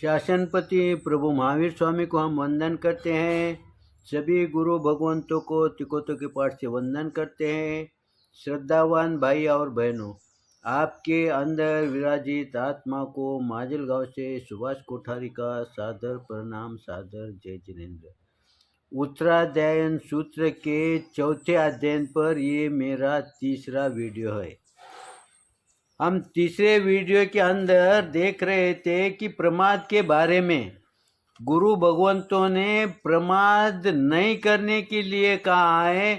शासनपति प्रभु महावीर स्वामी को हम वंदन करते हैं। सभी गुरु भगवंतों को तिकोतों के पाठ से वंदन करते हैं। श्रद्धावान भाई और बहनों, आपके अंदर विराजित आत्मा को माजलगांव से सुभाष कोठारी का सादर प्रणाम, सादर जय जिनेन्द्र। उत्तराध्ययन सूत्र के चौथे अध्ययन पर ये मेरा तीसरा वीडियो है। हम तीसरे वीडियो के अंदर देख रहे थे कि प्रमाद के बारे में गुरु भगवंतों ने प्रमाद नहीं करने के लिए कहा है।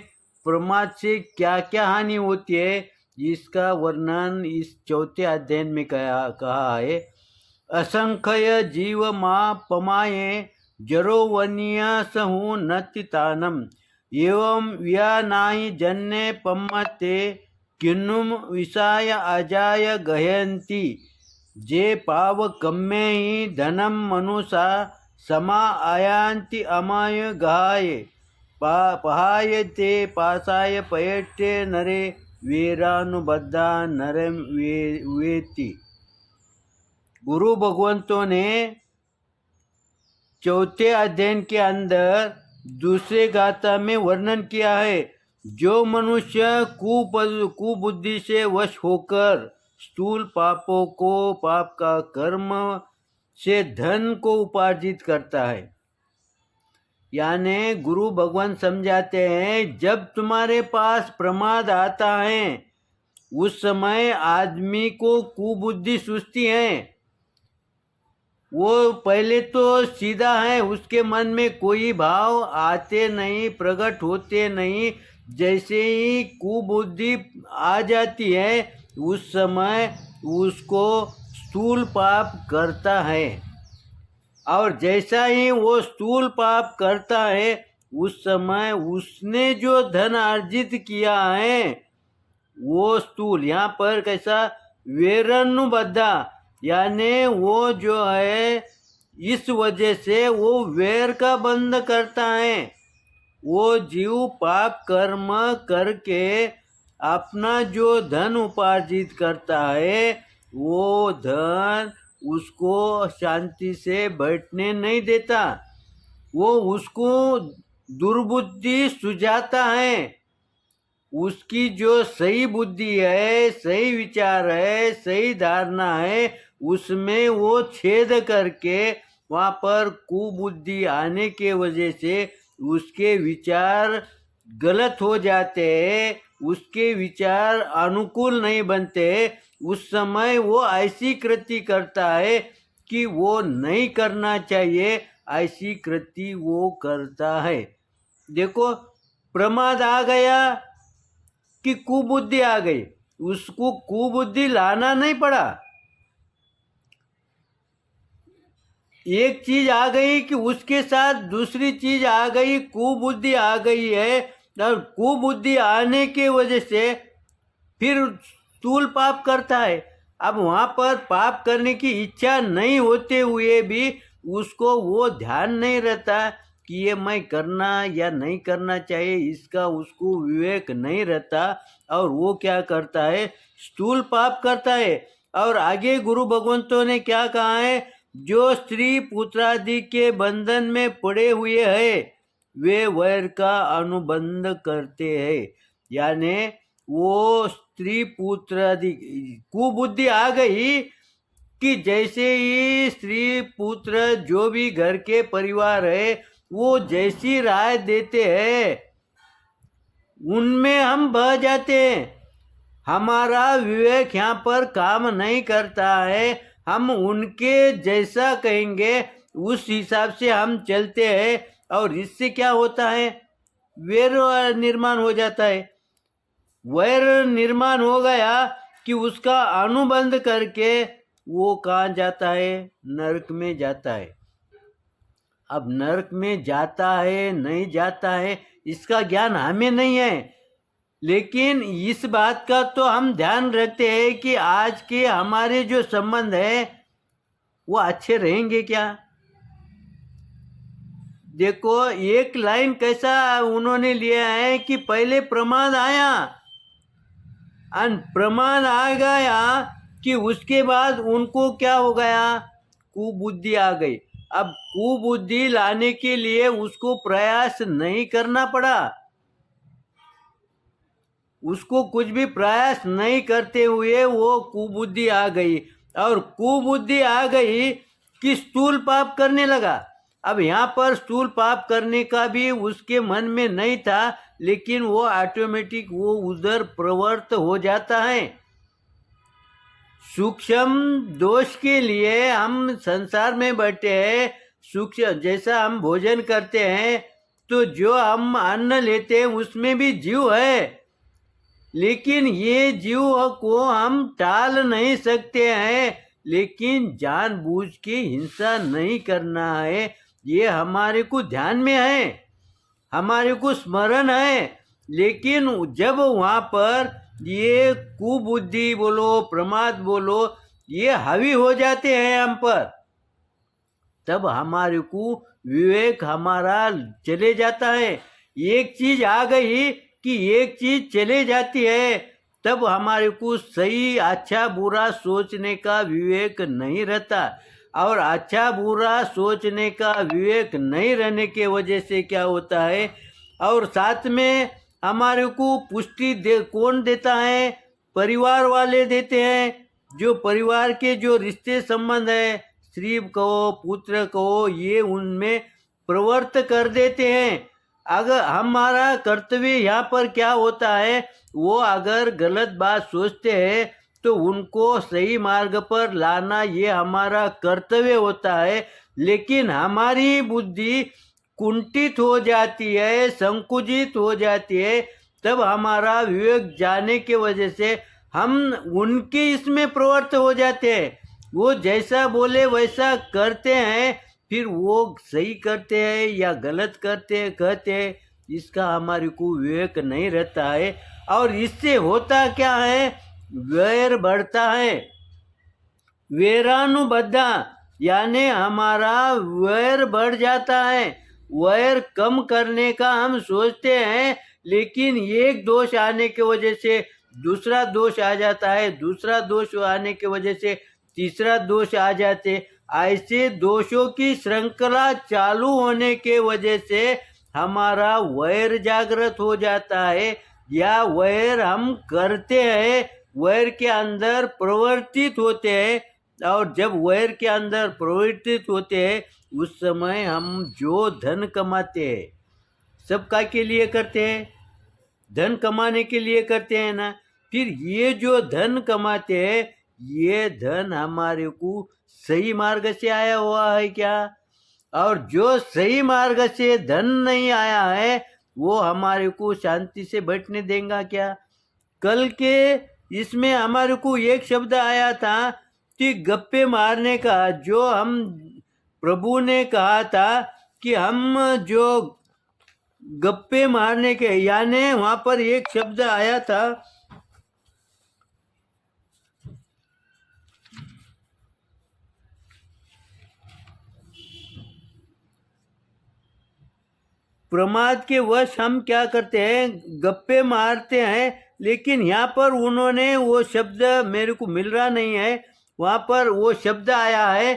प्रमाद से क्या क्या हानि होती है इसका वर्णन इस चौथे अध्ययन में कहा है। असंख्य जीव माँ पमाये जरोवनीय सहु नतितानम एवं व्यानाहि जन्ने पम्मते किन्नुम विषाय अजाय गहयन्ति जे पाव कम्मे ही धनम मनुषा समा आयांति अमाय गहाय पहाय ते पासाय पयटे नरे वीरानुबद्धा नरम वेति। गुरु भगवंतों ने चौथे अध्ययन के अंदर दूसरे गाथा में वर्णन किया है। जो मनुष्य कुबुद्धि से वश होकर स्थूल पापों को, पाप का कर्म से धन को उपार्जित करता है, यानी गुरु भगवान समझाते हैं जब तुम्हारे पास प्रमाद आता है उस समय आदमी को कुबुद्धि सूझती है। वो पहले तो सीधा है, उसके मन में कोई भाव आते नहीं, प्रकट होते नहीं। जैसे ही कुबुद्धि आ जाती है उस समय उसको स्थूल पाप करता है, और जैसा ही वो स्थूल पाप करता है उस समय उसने जो धन अर्जित किया है वो स्थूल, यहाँ पर कैसा वेरनुबद्धा, यानी वो जो है इस वजह से वो वेर का बंध करता है। वो जीव पाप कर्म करके अपना जो धन उपार्जित करता है वो धन उसको शांति से बैठने नहीं देता, वो उसको दुर्बुद्धि सुझाता है। उसकी जो सही बुद्धि है, सही विचार है, सही धारणा है, उसमें वो छेद करके वहाँ पर कुबुद्धि आने के वजह से उसके विचार गलत हो जाते हैं, उसके विचार अनुकूल नहीं बनते। उस समय वो ऐसी कृति करता है कि वो नहीं करना चाहिए, ऐसी कृति वो करता है। देखो, प्रमाद आ गया कि कुबुद्धि आ गई, उसको कुबुद्धि लाना नहीं पड़ा। एक चीज आ गई कि उसके साथ दूसरी चीज आ गई, कुबुद्धि आ गई है, और कुबुद्धि आने के वजह से फिर स्थूल पाप करता है। अब वहाँ पर पाप करने की इच्छा नहीं होते हुए भी उसको वो ध्यान नहीं रहता कि ये मैं करना या नहीं करना चाहिए, इसका उसको विवेक नहीं रहता, और वो क्या करता है, स्थूल पाप करता है। और आगे गुरु भगवंतों ने क्या कहा है, जो स्त्री पुत्रादि के बंधन में पड़े हुए है वे वैर का अनुबंध करते हैं। यानी वो स्त्री पुत्रादि कुबुद्धि आ गई कि जैसे ही स्त्री पुत्र जो भी घर के परिवार है वो जैसी राय देते हैं उनमें हम बह जाते हैं। हमारा विवेक यहाँ पर काम नहीं करता है, हम उनके जैसा कहेंगे उस हिसाब से हम चलते हैं, और इससे क्या होता है, वैर निर्माण हो जाता है। वैर निर्माण हो गया कि उसका अनुबंध करके वो कहाँ जाता है, नरक में जाता है। अब नरक में जाता है नहीं जाता है इसका ज्ञान हमें नहीं है, लेकिन इस बात का तो हम ध्यान रखते हैं कि आज के हमारे जो संबंध है वो अच्छे रहेंगे क्या। देखो, एक लाइन कैसा उन्होंने लिया है कि पहले प्रमाद आया, और प्रमाद आ गया कि उसके बाद उनको क्या हो गया, कुबुद्धि आ गई। अब कुबुद्धि लाने के लिए उसको प्रयास नहीं करना पड़ा, उसको कुछ भी प्रयास नहीं करते हुए वो कुबुद्धि आ गई, और कुबुद्धि आ गई कि स्थूल पाप करने लगा। अब यहाँ पर स्थूल पाप करने का भी उसके मन में नहीं था, लेकिन वो ऑटोमेटिक वो उधर प्रवृत्त हो जाता है। सूक्ष्म दोष के लिए हम संसार में बैठे हैं। सूक्ष्म जैसा हम भोजन करते हैं तो जो हम अन्न लेते हैं उसमें भी जीव है, लेकिन ये जीव को हम टाल नहीं सकते हैं। लेकिन जानबूझ के हिंसा नहीं करना है, ये हमारे को ध्यान में है, हमारे को स्मरण है। लेकिन जब वहाँ पर ये कुबुद्धि बोलो, प्रमाद बोलो, ये हावी हो जाते हैं हम पर, तब हमारे को विवेक हमारा चले जाता है। एक चीज आ गई कि एक चीज चले जाती है, तब हमारे को सही अच्छा बुरा सोचने का विवेक नहीं रहता। और अच्छा बुरा सोचने का विवेक नहीं रहने के वजह से क्या होता है, और साथ में हमारे को पुष्टि कौन देता है? परिवार वाले देते हैं। जो परिवार के जो रिश्ते संबंध है, स्त्री कहो पुत्र कहो, ये उनमें प्रवृत्त कर देते हैं। अगर हमारा कर्तव्य यहाँ पर क्या होता है, वो अगर गलत बात सोचते हैं तो उनको सही मार्ग पर लाना ये हमारा कर्तव्य होता है। लेकिन हमारी बुद्धि कुंठित हो जाती है, संकुचित हो जाती है, तब हमारा विवेक जाने के वजह से हम उनके इसमें प्रवृत्त हो जाते हैं। वो जैसा बोले वैसा करते हैं, फिर वो सही करते हैं या गलत करते हैं कहते हैं, इसका हमारे को विवेक नहीं रहता है। और इससे होता क्या है, वैर बढ़ता है। वैरानुबद्धा यानी हमारा वैर बढ़ जाता है। वैर कम करने का हम सोचते हैं, लेकिन एक दोष आने की वजह से दूसरा दोष आ जाता है, दूसरा दोष आने की वजह से तीसरा दोष आ जाते। ऐसे दोषों की श्रृंखला चालू होने के वजह से हमारा वैर जागृत हो जाता है, या वैर हम करते हैं, वैर के अंदर प्रवर्तित होते हैं। और जब वैर के अंदर प्रवर्तित होते हैं, उस समय हम जो धन कमाते हैं, सब काय के लिए करते हैं? धन कमाने के लिए करते हैं ना। फिर ये जो धन कमाते हैं, ये धन हमारे को सही मार्ग से आया हुआ है क्या? और जो सही मार्ग से धन नहीं आया है, वो हमारे को शांति से बैठने देगा क्या? कल के इसमें हमारे को एक शब्द आया था कि गप्पे मारने का, जो हम प्रभु ने कहा था कि हम जो गप्पे मारने के, यानी वहाँ पर एक शब्द आया था, प्रमाद के वश हम क्या करते हैं, गप्पे मारते हैं। लेकिन यहाँ पर उन्होंने वो शब्द मेरे को मिल रहा नहीं है, वहाँ पर वो शब्द आया है,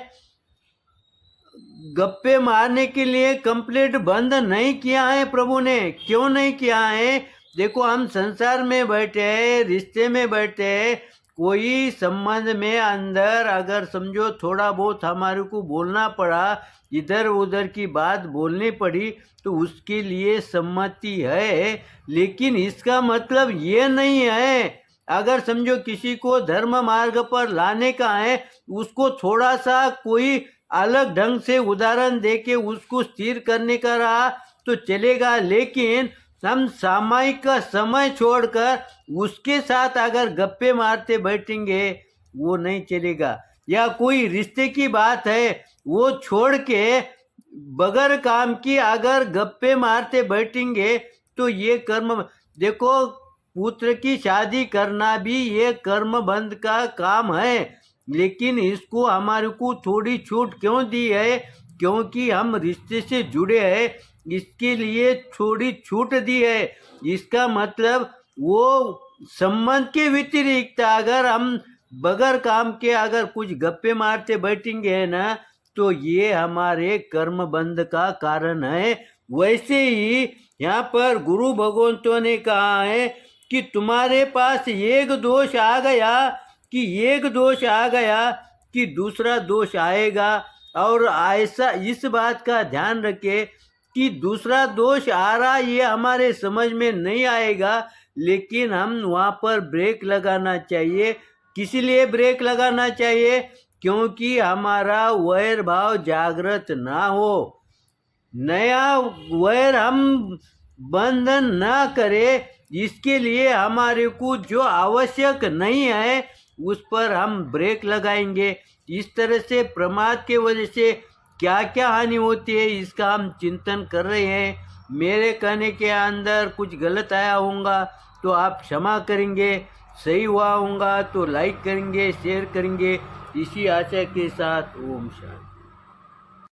गप्पे मारने के लिए कंप्लीट बंद नहीं किया है प्रभु ने। क्यों नहीं किया है? देखो, हम संसार में बैठे हैं, रिश्ते में बैठे हैं, कोई संबंध में अंदर अगर समझो थोड़ा बहुत हमारे को बोलना पड़ा, इधर उधर की बात बोलनी पड़ी, तो उसके लिए सम्मति है। लेकिन इसका मतलब ये नहीं है, अगर समझो किसी को धर्म मार्ग पर लाने का है, उसको थोड़ा सा कोई अलग ढंग से उदाहरण देके उसको स्थिर करने का रहा तो चलेगा। लेकिन हम सामायिक का समय छोड़कर उसके साथ अगर गप्पे मारते बैठेंगे, वो नहीं चलेगा। या कोई रिश्ते की बात है, वो छोड़ के बगैर काम की अगर गप्पे मारते बैठेंगे, तो ये कर्म, देखो पुत्र की शादी करना भी ये कर्म बंध का काम है। लेकिन इसको हमारे को थोड़ी छूट क्यों दी है? क्योंकि हम रिश्ते से जुड़े हैं, इसके लिए थोड़ी छूट दी है। इसका मतलब वो संबंध के व्यतिरिक्त अगर हम बगैर काम के अगर कुछ गप्पे मारते बैठेंगे है ना, तो ये हमारे कर्म बंध का कारण है। वैसे ही यहाँ पर गुरु भगवंतों ने कहा है कि तुम्हारे पास एक दोष आ गया, कि दूसरा दोष आएगा। और ऐसा इस बात का ध्यान रखे कि दूसरा दोष आ रहा ये हमारे समझ में नहीं आएगा, लेकिन हम वहाँ पर ब्रेक लगाना चाहिए। किस लिए ब्रेक लगाना चाहिए? क्योंकि हमारा वैर भाव जागृत ना हो, नया वैर हम बंधन ना करें। इसके लिए हमारे को जो आवश्यक नहीं है उस पर हम ब्रेक लगाएंगे। इस तरह से प्रमाद के वजह से क्या क्या हानि होती है इसका हम चिंतन कर रहे हैं। मेरे कहने के अंदर कुछ गलत आया होगा तो आप क्षमा करेंगे, सही हुआ होगा तो लाइक करेंगे, शेयर करेंगे। इसी आशा के साथ ओम शांति।